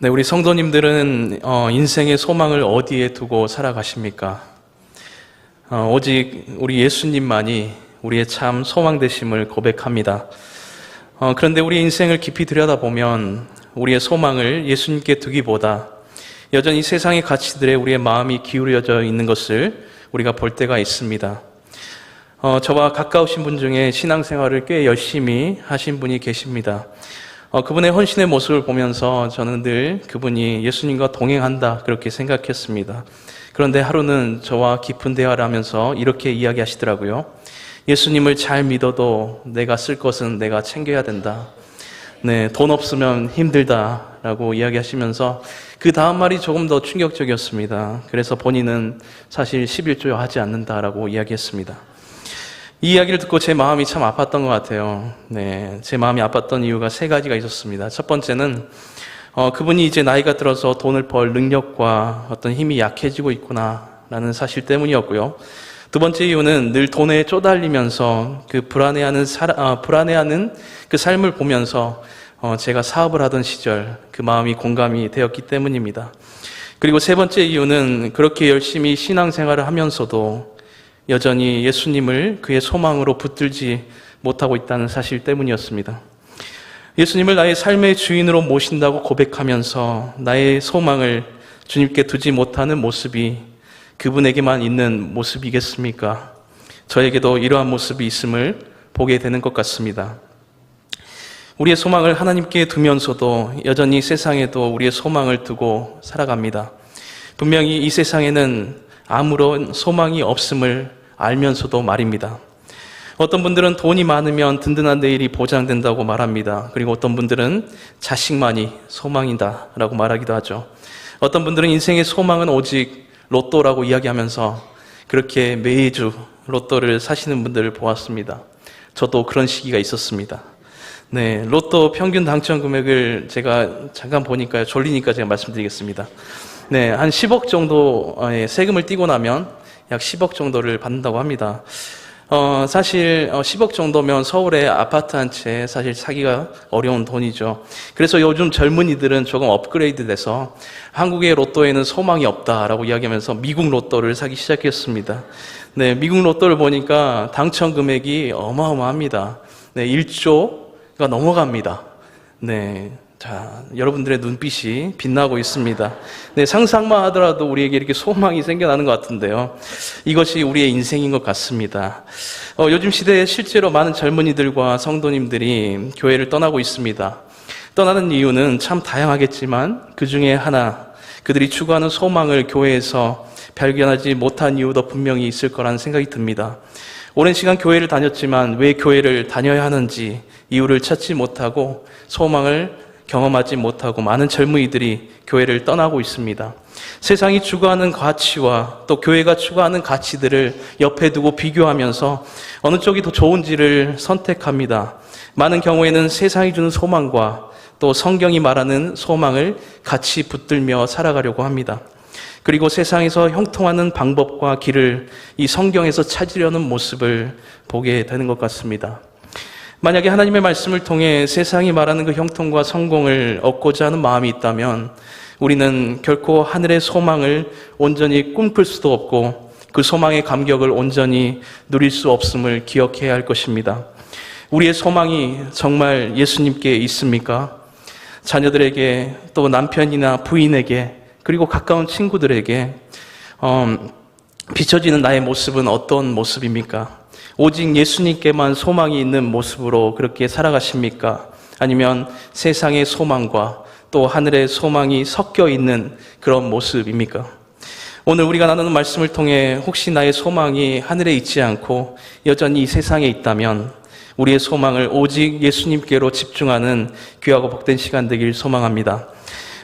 네, 우리 성도님들은 인생의 소망을 어디에 두고 살아가십니까? 오직 우리 예수님만이 우리의 참 소망 되심을 고백합니다. 그런데 우리 인생을 깊이 들여다보면 우리의 소망을 예수님께 두기보다 여전히 세상의 가치들에 우리의 마음이 기울여져 있는 것을 우리가 볼 때가 있습니다. 저와 가까우신 분 중에 신앙생활을 꽤 열심히 하신 분이 계십니다. 그분의 헌신의 모습을 보면서 저는 늘 그분이 예수님과 동행한다 그렇게 생각했습니다. 그런데 하루는 저와 깊은 대화를 하면서 이렇게 이야기하시더라고요. 예수님을 잘 믿어도 내가 쓸 것은 내가 챙겨야 된다. 네, 돈 없으면 힘들다라고 이야기하시면서 그 다음 말이 조금 더 충격적이었습니다. 그래서 본인은 사실 11조 하지 않는다라고 이야기했습니다. 이 이야기를 듣고 제 마음이 참 아팠던 것 같아요. 네, 제 마음이 아팠던 이유가 세 가지가 있었습니다. 첫 번째는 그분이 이제 나이가 들어서 돈을 벌 능력과 어떤 힘이 약해지고 있구나라는 사실 때문이었고요. 두 번째 이유는 늘 돈에 쪼달리면서 그 불안해하는 그 삶을 보면서 제가 사업을 하던 시절 그 마음이 공감이 되었기 때문입니다. 그리고 세 번째 이유는 그렇게 열심히 신앙생활을 하면서도 여전히 예수님을 그의 소망으로 붙들지 못하고 있다는 사실 때문이었습니다. 예수님을 나의 삶의 주인으로 모신다고 고백하면서 나의 소망을 주님께 두지 못하는 모습이 그분에게만 있는 모습이겠습니까? 저에게도 이러한 모습이 있음을 보게 되는 것 같습니다. 우리의 소망을 하나님께 두면서도 여전히 세상에도 우리의 소망을 두고 살아갑니다. 분명히 이 세상에는 아무런 소망이 없음을 알면서도 말입니다. 어떤 분들은 돈이 많으면 든든한 내일이 보장된다고 말합니다. 그리고 어떤 분들은 자식만이 소망이다 라고 말하기도 하죠. 어떤 분들은 인생의 소망은 오직 로또라고 이야기하면서 그렇게 매주 로또를 사시는 분들을 보았습니다. 저도 그런 시기가 있었습니다. 네, 로또 평균 당첨 금액을 제가 잠깐 보니까요. 졸리니까 제가 말씀드리겠습니다. 네, 한 10억 정도의 세금을 떼고 나면 약 10억 정도를 받는다고 합니다. 사실 10억 정도면 서울에 아파트 한 채 사실 사기가 어려운 돈이죠. 그래서 요즘 젊은이들은 조금 업그레이드 돼서 한국의 로또에는 소망이 없다라고 이야기하면서 미국 로또를 사기 시작했습니다. 네, 미국 로또를 보니까 당첨 금액이 어마어마합니다. 네, 1조가 넘어갑니다. 네. 자, 여러분들의 눈빛이 빛나고 있습니다. 네, 상상만 하더라도 우리에게 이렇게 소망이 생겨나는 것 같은데요. 이것이 우리의 인생인 것 같습니다. 요즘 시대에 실제로 많은 젊은이들과 성도님들이 교회를 떠나고 있습니다. 떠나는 이유는 참 다양하겠지만 그 중에 하나, 그들이 추구하는 소망을 교회에서 발견하지 못한 이유도 분명히 있을 거라는 생각이 듭니다. 오랜 시간 교회를 다녔지만 왜 교회를 다녀야 하는지 이유를 찾지 못하고 소망을 경험하지 못하고 많은 젊은이들이 교회를 떠나고 있습니다. 세상이 추구하는 가치와 또 교회가 추구하는 가치들을 옆에 두고 비교하면서 어느 쪽이 더 좋은지를 선택합니다. 많은 경우에는 세상이 주는 소망과 또 성경이 말하는 소망을 같이 붙들며 살아가려고 합니다. 그리고 세상에서 형통하는 방법과 길을 이 성경에서 찾으려는 모습을 보게 되는 것 같습니다. 만약에 하나님의 말씀을 통해 세상이 말하는 그 형통과 성공을 얻고자 하는 마음이 있다면 우리는 결코 하늘의 소망을 온전히 꿈꿀 수도 없고 그 소망의 감격을 온전히 누릴 수 없음을 기억해야 할 것입니다. 우리의 소망이 정말 예수님께 있습니까? 자녀들에게 또 남편이나 부인에게 그리고 가까운 친구들에게 비춰지는 나의 모습은 어떤 모습입니까? 오직 예수님께만 소망이 있는 모습으로 그렇게 살아가십니까? 아니면 세상의 소망과 또 하늘의 소망이 섞여 있는 그런 모습입니까? 오늘 우리가 나누는 말씀을 통해 혹시 나의 소망이 하늘에 있지 않고 여전히 이 세상에 있다면 우리의 소망을 오직 예수님께로 집중하는 귀하고 복된 시간 되길 소망합니다.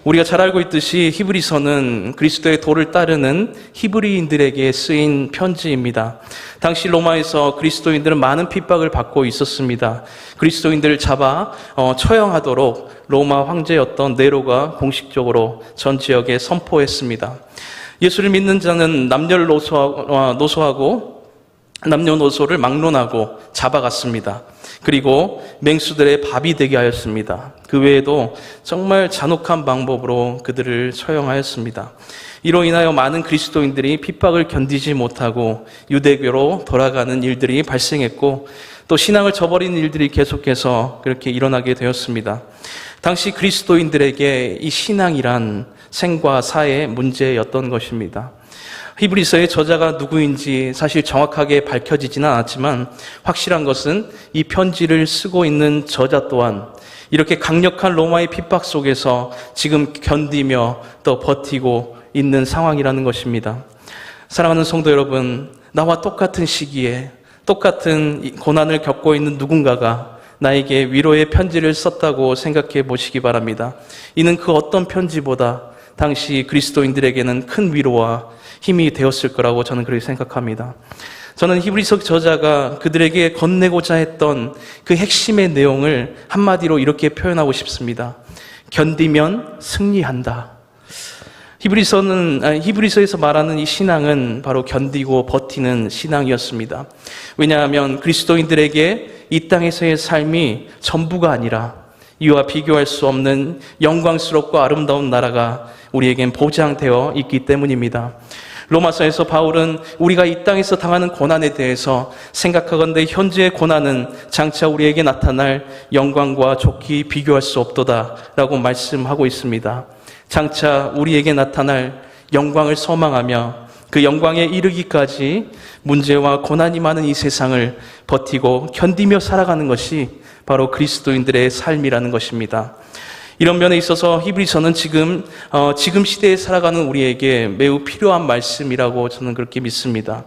우리가 잘 알고 있듯이 히브리서는 그리스도의 도를 따르는 히브리인들에게 쓰인 편지입니다. 당시 로마에서 그리스도인들은 많은 핍박을 받고 있었습니다. 그리스도인들을 잡아 처형하도록 로마 황제였던 네로가 공식적으로 전 지역에 선포했습니다. 예수를 믿는 자는 남녀노소를 막론하고 잡아갔습니다. 그리고 맹수들의 밥이 되게 하였습니다. 그 외에도 정말 잔혹한 방법으로 그들을 처형하였습니다. 이로 인하여 많은 그리스도인들이 핍박을 견디지 못하고 유대교로 돌아가는 일들이 발생했고, 또 신앙을 저버리는 일들이 계속해서 그렇게 일어나게 되었습니다. 당시 그리스도인들에게 이 신앙이란 생과 사의 문제였던 것입니다. 히브리서의 저자가 누구인지 사실 정확하게 밝혀지지는 않았지만, 확실한 것은 이 편지를 쓰고 있는 저자 또한 이렇게 강력한 로마의 핍박 속에서 지금 견디며 또 버티고 있는 상황이라는 것입니다. 사랑하는 성도 여러분, 나와 똑같은 시기에 똑같은 고난을 겪고 있는 누군가가 나에게 위로의 편지를 썼다고 생각해 보시기 바랍니다. 이는 그 어떤 편지보다 당시 그리스도인들에게는 큰 위로와 힘이 되었을 거라고 저는 그렇게 생각합니다. 저는 히브리서 저자가 그들에게 건네고자 했던 그 핵심의 내용을 한마디로 이렇게 표현하고 싶습니다. 견디면 승리한다. 히브리서에서 말하는 이 신앙은 바로 견디고 버티는 신앙이었습니다. 왜냐하면 그리스도인들에게 이 땅에서의 삶이 전부가 아니라 이와 비교할 수 없는 영광스럽고 아름다운 나라가 우리에겐 보장되어 있기 때문입니다. 로마서에서 바울은 우리가 이 땅에서 당하는 고난에 대해서 생각하건대 현재의 고난은 장차 우리에게 나타날 영광과 좋게 비교할 수 없도다 라고 말씀하고 있습니다. 장차 우리에게 나타날 영광을 소망하며 그 영광에 이르기까지 문제와 고난이 많은 이 세상을 버티고 견디며 살아가는 것이 바로 그리스도인들의 삶이라는 것입니다. 이런 면에 있어서 히브리서는 지금 시대에 살아가는 우리에게 매우 필요한 말씀이라고 저는 그렇게 믿습니다.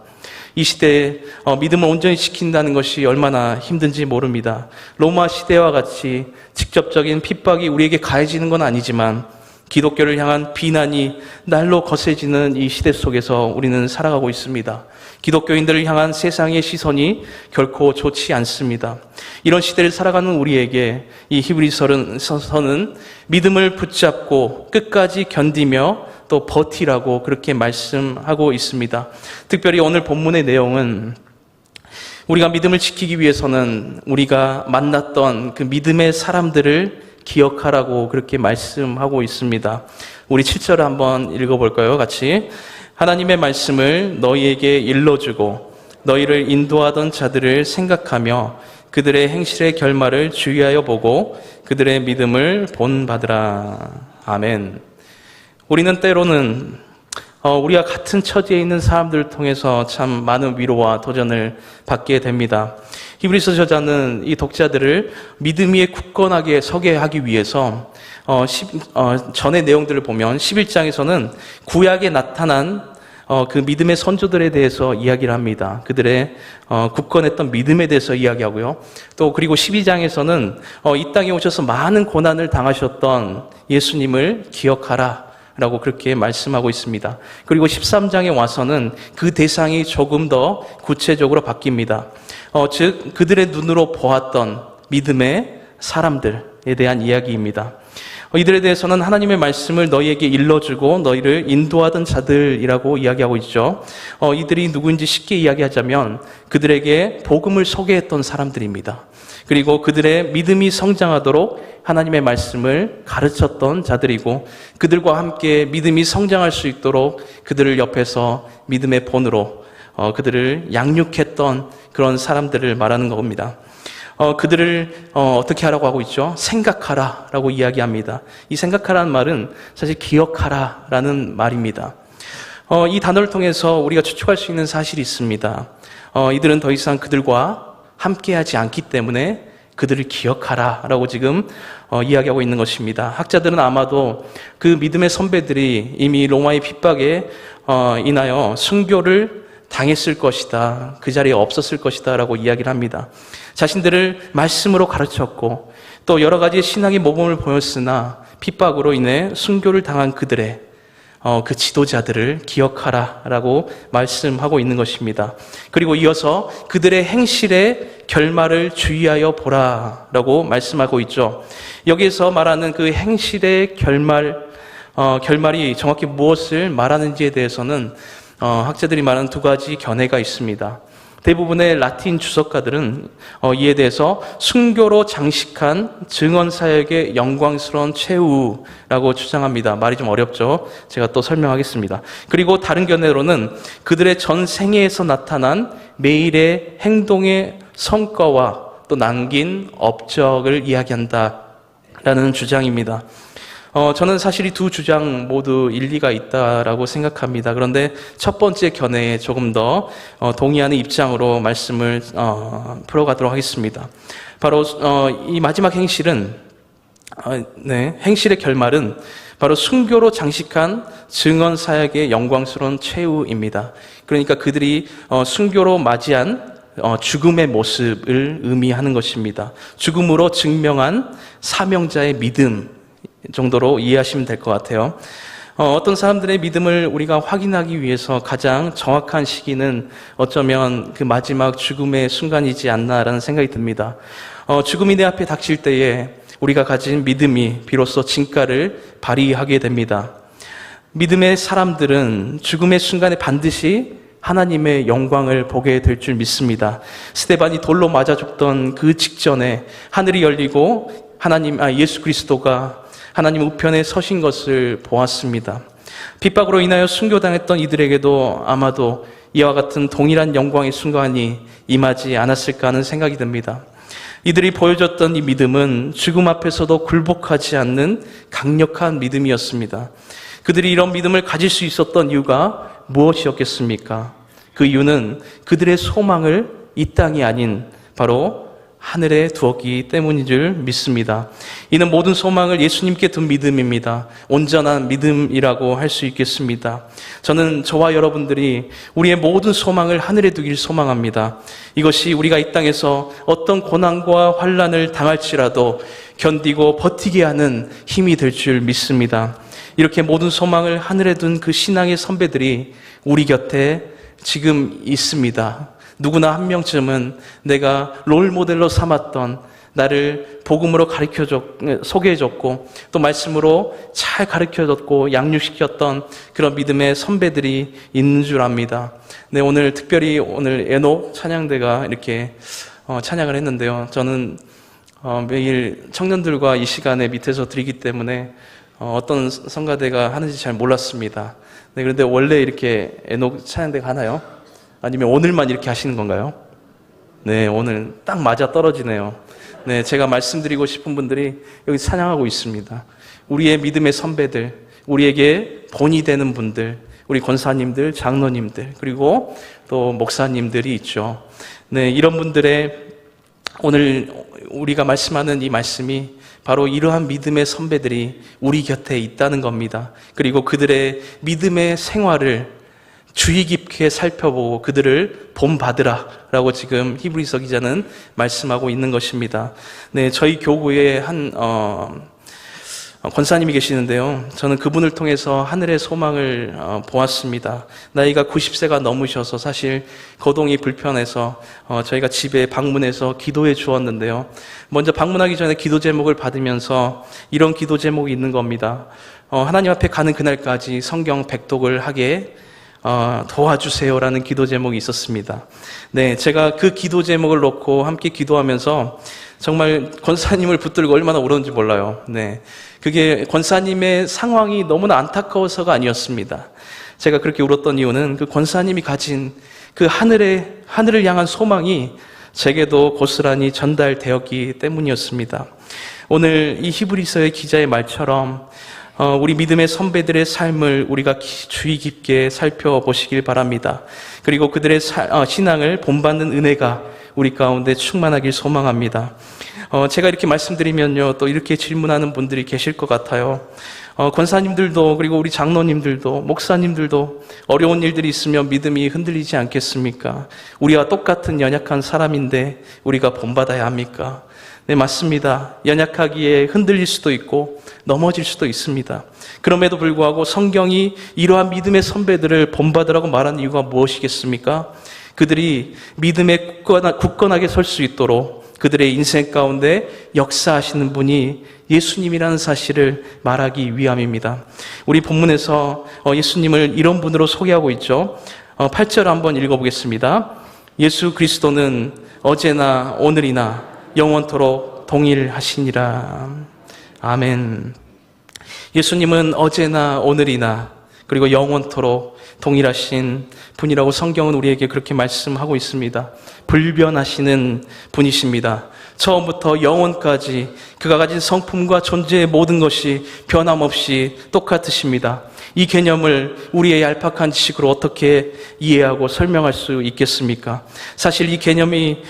이 시대에 믿음을 온전히 지킨다는 것이 얼마나 힘든지 모릅니다. 로마 시대와 같이 직접적인 핍박이 우리에게 가해지는 건 아니지만 기독교를 향한 비난이 날로 거세지는 이 시대 속에서 우리는 살아가고 있습니다. 기독교인들을 향한 세상의 시선이 결코 좋지 않습니다. 이런 시대를 살아가는 우리에게 이 히브리서는 믿음을 붙잡고 끝까지 견디며 또 버티라고 그렇게 말씀하고 있습니다. 특별히 오늘 본문의 내용은 우리가 믿음을 지키기 위해서는 우리가 만났던 그 믿음의 사람들을 기억하라고 그렇게 말씀하고 있습니다. 우리 7절을 한번 읽어볼까요? 같이. 하나님의 말씀을 너희에게 일러주고 너희를 인도하던 자들을 생각하며 그들의 행실의 결말을 주의하여 보고 그들의 믿음을 본받으라. 아멘. 우리는 때로는 우리가 같은 처지에 있는 사람들을 통해서 참 많은 위로와 도전을 받게 됩니다. 히브리서 저자는 이 독자들을 믿음 위에 굳건하게 서게 하기 위해서 전의 내용들을 보면 11장에서는 구약에 나타난 그 믿음의 선조들에 대해서 이야기를 합니다. 그들의 굳건했던 믿음에 대해서 이야기하고요. 또 그리고 12장에서는 이 땅에 오셔서 많은 고난을 당하셨던 예수님을 기억하라 라고 그렇게 말씀하고 있습니다. 그리고 13장에 와서는 그 대상이 조금 더 구체적으로 바뀝니다. 즉 그들의 눈으로 보았던 믿음의 사람들에 대한 이야기입니다. 이들에 대해서는 하나님의 말씀을 너희에게 일러주고 너희를 인도하던 자들이라고 이야기하고 있죠. 이들이 누구인지 쉽게 이야기하자면 그들에게 복음을 소개했던 사람들입니다. 그리고 그들의 믿음이 성장하도록 하나님의 말씀을 가르쳤던 자들이고 그들과 함께 믿음이 성장할 수 있도록 그들을 옆에서 믿음의 본으로 그들을 양육했던 그런 사람들을 말하는 겁니다. 그들을 어떻게 하라고 하고 있죠? 생각하라 라고 이야기합니다. 이 생각하라는 말은 사실 기억하라 라는 말입니다. 이 단어를 통해서 우리가 추측할 수 있는 사실이 있습니다. 이들은 더 이상 그들과 함께하지 않기 때문에 그들을 기억하라 라고 지금 이야기하고 있는 것입니다. 학자들은 아마도 그 믿음의 선배들이 이미 로마의 핍박에 인하여 순교를 당했을 것이다. 그 자리에 없었을 것이다 라고 이야기를 합니다. 자신들을 말씀으로 가르쳤고 또 여러 가지 신앙의 모범을 보였으나 핍박으로 인해 순교를 당한 그들의 그 지도자들을 기억하라 라고 말씀하고 있는 것입니다. 그리고 이어서 그들의 행실의 결말을 주의하여 보라 라고 말씀하고 있죠. 여기에서 말하는 그 행실의 결말이 정확히 무엇을 말하는지에 대해서는 학자들이 말하는 두 가지 견해가 있습니다. 대부분의 라틴 주석가들은 이에 대해서 순교로 장식한 증언사역의 영광스러운 최후라고 주장합니다. 말이 좀 어렵죠? 제가 또 설명하겠습니다. 그리고 다른 견해로는 그들의 전 생애에서 나타난 매일의 행동의 성과와 또 남긴 업적을 이야기한다라는 주장입니다. 저는 사실 이 두 주장 모두 일리가 있다라고 생각합니다. 그런데 첫 번째 견해에 조금 더 동의하는 입장으로 말씀을 풀어가도록 하겠습니다. 바로 이 마지막 행실은 행실의 결말은 바로 순교로 장식한 증언 사역의 영광스러운 최후입니다. 그러니까 그들이 순교로 맞이한 죽음의 모습을 의미하는 것입니다. 죽음으로 증명한 사명자의 믿음 정도로 이해하시면 될 것 같아요. 어떤 사람들의 믿음을 우리가 확인하기 위해서 가장 정확한 시기는 어쩌면 그 마지막 죽음의 순간이지 않나라는 생각이 듭니다. 죽음이 내 앞에 닥칠 때에 우리가 가진 믿음이 비로소 진가를 발휘하게 됩니다. 믿음의 사람들은 죽음의 순간에 반드시 하나님의 영광을 보게 될 줄 믿습니다. 스데반이 돌로 맞아 죽던 그 직전에 하늘이 열리고 예수 그리스도가 하나님 우편에 서신 것을 보았습니다. 핍박으로 인하여 순교당했던 이들에게도 아마도 이와 같은 동일한 영광의 순간이 임하지 않았을까 하는 생각이 듭니다. 이들이 보여줬던 이 믿음은 죽음 앞에서도 굴복하지 않는 강력한 믿음이었습니다. 그들이 이런 믿음을 가질 수 있었던 이유가 무엇이었겠습니까? 그 이유는 그들의 소망을 이 땅이 아닌 바로 하늘에 두었기 때문인 줄 믿습니다. 이는 모든 소망을 예수님께 둔 믿음입니다. 온전한 믿음이라고 할 수 있겠습니다. 저는 저와 여러분들이 우리의 모든 소망을 하늘에 두길 소망합니다. 이것이 우리가 이 땅에서 어떤 고난과 환난을 당할지라도 견디고 버티게 하는 힘이 될 줄 믿습니다. 이렇게 모든 소망을 하늘에 둔 그 신앙의 선배들이 우리 곁에 지금 있습니다. 누구나 한 명쯤은 내가 롤 모델로 삼았던, 나를 복음으로 소개해줬고 또 말씀으로 잘 가르쳐줬고 양육시켰던 그런 믿음의 선배들이 있는 줄 압니다. 네, 특별히 오늘 에녹 찬양대가 이렇게 찬양을 했는데요. 저는 매일 청년들과 이 시간에 밑에서 드리기 때문에 어떤 성가대가 하는지 잘 몰랐습니다. 네, 그런데 원래 이렇게 에녹 찬양대가 하나요? 아니면 오늘만 이렇게 하시는 건가요? 네, 오늘 딱 맞아 떨어지네요. 네, 제가 말씀드리고 싶은 분들이 여기 찬양하고 있습니다. 우리의 믿음의 선배들, 우리에게 본이 되는 분들, 우리 권사님들, 장로님들, 그리고 또 목사님들이 있죠. 네, 이런 분들의 오늘 우리가 말씀하는 이 말씀이 바로 이러한 믿음의 선배들이 우리 곁에 있다는 겁니다. 그리고 그들의 믿음의 생활을 주의 깊게 살펴보고 그들을 본받으라 라고 지금 히브리서 기자는 말씀하고 있는 것입니다. 네, 저희 교구에 한 권사님이 계시는데요. 저는 그분을 통해서 하늘의 소망을 보았습니다. 나이가 90세가 넘으셔서 사실 거동이 불편해서 저희가 집에 방문해서 기도해 주었는데요. 먼저 방문하기 전에 기도 제목을 받으면서 이런 기도 제목이 있는 겁니다. 하나님 앞에 가는 그날까지 성경 백독을 하게 도와주세요라는 기도 제목이 있었습니다. 네, 제가 그 기도 제목을 놓고 함께 기도하면서 정말 권사님을 붙들고 얼마나 울었는지 몰라요. 네, 그게 권사님의 상황이 너무나 안타까워서가 아니었습니다. 제가 그렇게 울었던 이유는 그 권사님이 가진 그 하늘을 향한 소망이 제게도 고스란히 전달되었기 때문이었습니다. 오늘 이 히브리서의 기자의 말처럼 우리 믿음의 선배들의 삶을 우리가 주의 깊게 살펴보시길 바랍니다. 그리고 그들의 신앙을 본받는 은혜가 우리 가운데 충만하길 소망합니다. 제가 이렇게 말씀드리면요, 또 이렇게 질문하는 분들이 계실 것 같아요. 권사님들도, 그리고 우리 장로님들도, 목사님들도 어려운 일들이 있으면 믿음이 흔들리지 않겠습니까? 우리와 똑같은 연약한 사람인데 우리가 본받아야 합니까? 네, 맞습니다. 연약하기에 흔들릴 수도 있고 넘어질 수도 있습니다. 그럼에도 불구하고 성경이 이러한 믿음의 선배들을 본받으라고 말한 이유가 무엇이겠습니까? 그들이 믿음에 굳건하게 설 수 있도록 그들의 인생 가운데 역사하시는 분이 예수님이라는 사실을 말하기 위함입니다. 우리 본문에서 예수님을 이런 분으로 소개하고 있죠. 8절 한번 읽어보겠습니다. 예수 그리스도는 어제나 오늘이나 영원토록 동일하시니라. 아멘. 예수님은 어제나 오늘이나 그리고 영원토록 동일하신 분이라고 성경은 우리에게 그렇게 말씀하고 있습니다. 불변하시는 분이십니다. 처음부터 영원까지 그가 가진 성품과 존재의 모든 것이 변함없이 똑같으십니다. 이 개념을 우리의 얄팍한 지식으로 어떻게 이해하고 설명할 수 있겠습니까? 사실 이 개념이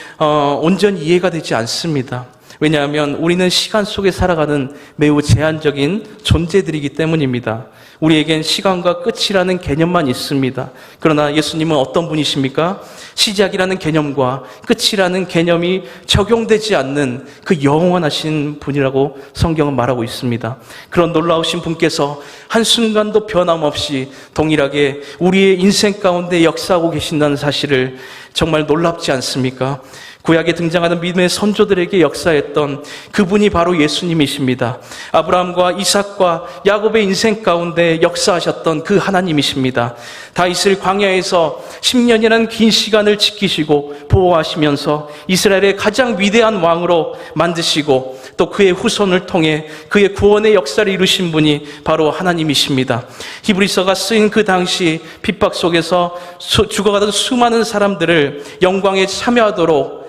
온전히 이해가 되지 않습니다. 왜냐하면 우리는 시간 속에 살아가는 매우 제한적인 존재들이기 때문입니다. 우리에겐 시간과 끝이라는 개념만 있습니다. 그러나 예수님은 어떤 분이십니까? 시작이라는 개념과 끝이라는 개념이 적용되지 않는 그 영원하신 분이라고 성경은 말하고 있습니다. 그런 놀라우신 분께서 한순간도 변함없이 동일하게 우리의 인생 가운데 역사하고 계신다는 사실을 정말 놀랍지 않습니까? 구약에 등장하는 믿음의 선조들에게 역사했던 그분이 바로 예수님이십니다. 아브라함과 이삭과 야곱의 인생 가운데 역사하셨던 그 하나님이십니다. 다윗을 광야에서 10년이라는 긴 시간을 지키시고 보호하시면서 이스라엘의 가장 위대한 왕으로 만드시고 또 그의 후손을 통해 그의 구원의 역사를 이루신 분이 바로 하나님이십니다. 히브리서가 쓰인 그 당시 핍박 속에서 죽어가던 수많은 사람들을 영광에 참여하도록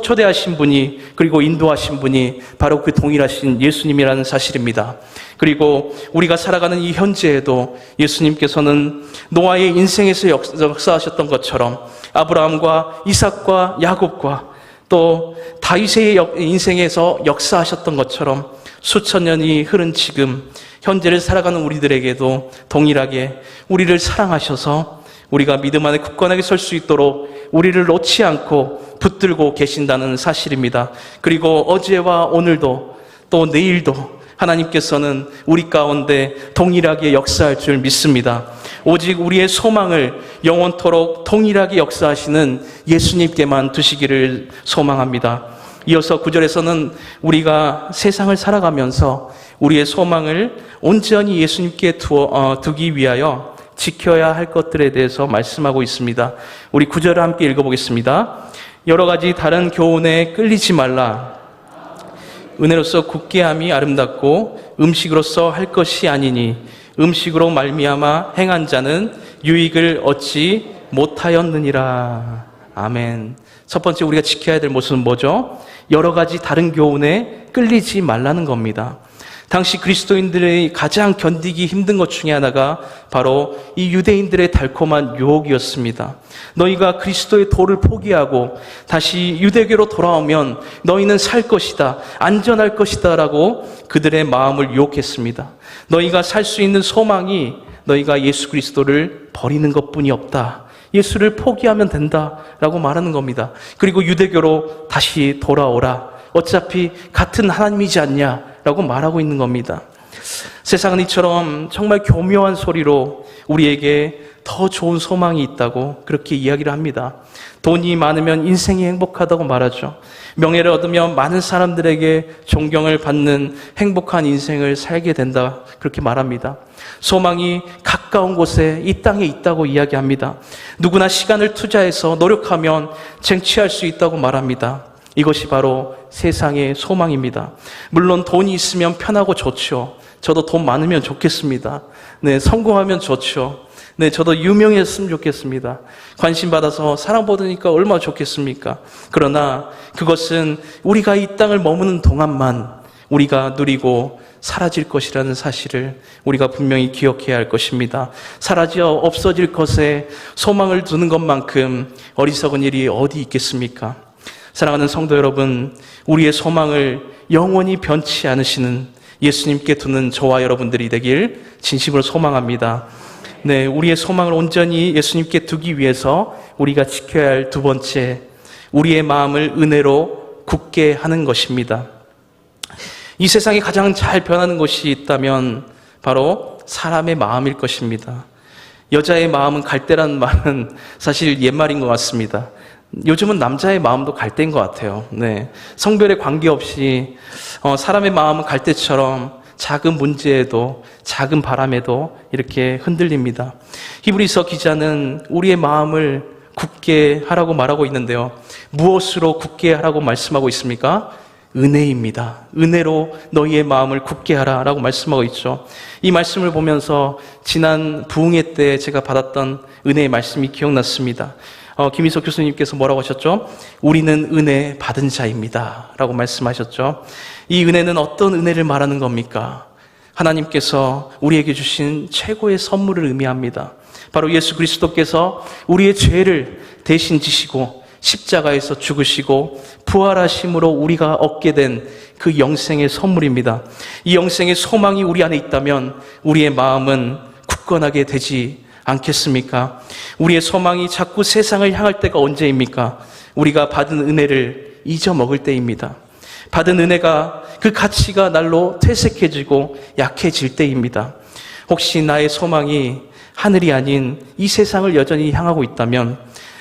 초대하신 분이, 그리고 인도하신 분이 바로 그 동일하신 예수님이라는 사실입니다. 그리고 우리가 살아가는 이 현재에도 예수님께서는 노아의 인생에서 역사하셨던 것처럼 아브라함과 이삭과 야곱과 또 다윗의 인생에서 역사하셨던 것처럼 수천 년이 흐른 지금 현재를 살아가는 우리들에게도 동일하게 우리를 사랑하셔서 우리가 믿음 안에 굳건하게 설 수 있도록 우리를 놓지 않고 붙들고 계신다는 사실입니다. 그리고 어제와 오늘도 또 내일도 하나님께서는 우리 가운데 동일하게 역사할 줄 믿습니다. 오직 우리의 소망을 영원토록 동일하게 역사하시는 예수님께만 두시기를 소망합니다. 이어서 9절에서는 우리가 세상을 살아가면서 우리의 소망을 온전히 예수님께 두기 위하여 지켜야 할 것들에 대해서 말씀하고 있습니다. 우리 9절을 함께 읽어보겠습니다. 여러 가지 다른 교훈에 끌리지 말라. 은혜로서 굳게 함이 아름답고 음식으로서 할 것이 아니니 음식으로 말미암아 행한 자는 유익을 얻지 못하였느니라. 아멘. 첫 번째 우리가 지켜야 될 모습은 뭐죠? 여러 가지 다른 교훈에 끌리지 말라는 겁니다. 당시 그리스도인들의 가장 견디기 힘든 것 중에 하나가 바로 이 유대인들의 달콤한 유혹이었습니다. 너희가 그리스도의 도를 포기하고 다시 유대교로 돌아오면 너희는 살 것이다, 안전할 것이다 라고 그들의 마음을 유혹했습니다. 너희가 살 수 있는 소망이 너희가 예수 그리스도를 버리는 것뿐이 없다, 예수를 포기하면 된다라고 말하는 겁니다. 그리고 유대교로 다시 돌아오라, 어차피 같은 하나님이지 않냐 라고 말하고 있는 겁니다. 세상은 이처럼 정말 교묘한 소리로 우리에게 더 좋은 소망이 있다고 그렇게 이야기를 합니다. 돈이 많으면 인생이 행복하다고 말하죠. 명예를 얻으면 많은 사람들에게 존경을 받는 행복한 인생을 살게 된다, 그렇게 말합니다. 소망이 가까운 곳에 이 땅에 있다고 이야기합니다. 누구나 시간을 투자해서 노력하면 쟁취할 수 있다고 말합니다. 이것이 바로 세상의 소망입니다. 물론 돈이 있으면 편하고 좋죠. 저도 돈 많으면 좋겠습니다. 네, 성공하면 좋죠. 네, 저도 유명했으면 좋겠습니다. 관심 받아서 사랑받으니까 얼마나 좋겠습니까? 그러나 그것은 우리가 이 땅을 머무는 동안만 우리가 누리고 사라질 것이라는 사실을 우리가 분명히 기억해야 할 것입니다. 사라져 없어질 것에 소망을 두는 것만큼 어리석은 일이 어디 있겠습니까? 사랑하는 성도 여러분, 우리의 소망을 영원히 변치 않으시는 예수님께 두는 저와 여러분들이 되길 진심으로 소망합니다. 네, 우리의 소망을 온전히 예수님께 두기 위해서 우리가 지켜야 할 두 번째, 우리의 마음을 은혜로 굳게 하는 것입니다. 이 세상에 가장 잘 변하는 것이 있다면 바로 사람의 마음일 것입니다. 여자의 마음은 갈대라는 말은 사실 옛말인 것 같습니다. 요즘은 남자의 마음도 갈대인 것 같아요. 네, 성별에 관계없이 사람의 마음은 갈대처럼 작은 문제에도 작은 바람에도 이렇게 흔들립니다. 히브리서 기자는 우리의 마음을 굳게 하라고 말하고 있는데요. 무엇으로 굳게 하라고 말씀하고 있습니까? 은혜입니다. 은혜로 너희의 마음을 굳게 하라라고 말씀하고 있죠. 이 말씀을 보면서 지난 부흥회 때 제가 받았던 은혜의 말씀이 기억났습니다. 김희석 교수님께서 뭐라고 하셨죠? 우리는 은혜 받은 자입니다 라고 말씀하셨죠. 이 은혜는 어떤 은혜를 말하는 겁니까? 하나님께서 우리에게 주신 최고의 선물을 의미합니다. 바로 예수 그리스도께서 우리의 죄를 대신 지시고 십자가에서 죽으시고 부활하심으로 우리가 얻게 된 그 영생의 선물입니다. 이 영생의 소망이 우리 안에 있다면 우리의 마음은 굳건하게 되지 않겠습니까? 우리의 소망이 자꾸 세상을 향할 때가 언제입니까? 우리가 받은 은혜를 잊어먹을 때입니다. 받은 은혜가 그 가치가 날로 퇴색해지고 약해질 때입니다. 혹시 나의 소망이 하늘이 아닌 이 세상을 여전히 향하고 있다면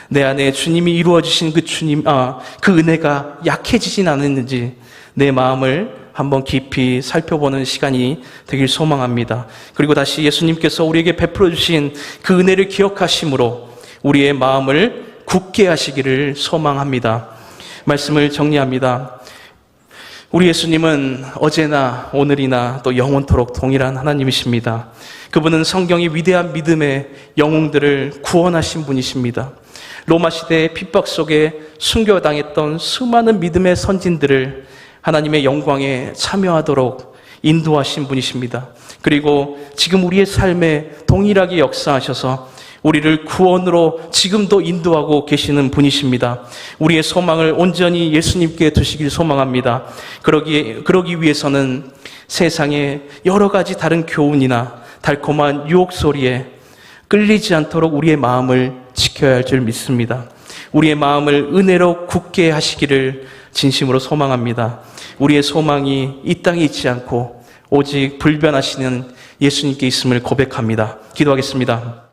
내 안에 주님이 이루어주신 그 은혜가 약해지진 않았는지 내 마음을 한번 깊이 살펴보는 시간이 되길 소망합니다. 그리고 다시 예수님께서 우리에게 베풀어 주신 그 은혜를 기억하심으로 우리의 마음을 굳게 하시기를 소망합니다. 말씀을 정리합니다. 우리 예수님은 어제나 오늘이나 또 영원토록 동일한 하나님이십니다. 그분은 성경의 위대한 믿음의 영웅들을 구원하신 분이십니다. 로마 시대의 핍박 속에 순교당했던 수많은 믿음의 선진들을 하나님의 영광에 참여하도록 인도하신 분이십니다. 그리고 지금 우리의 삶에 동일하게 역사하셔서 우리를 구원으로 지금도 인도하고 계시는 분이십니다. 우리의 소망을 온전히 예수님께 두시길 소망합니다. 그러기 위해서는 세상의 여러 가지 다른 교훈이나 달콤한 유혹 소리에 끌리지 않도록 우리의 마음을 지켜야 할 줄 믿습니다. 우리의 마음을 은혜로 굳게 하시기를 진심으로 소망합니다. 우리의 소망이 이 땅에 있지 않고 오직 불변하시는 예수님께 있음을 고백합니다. 기도하겠습니다.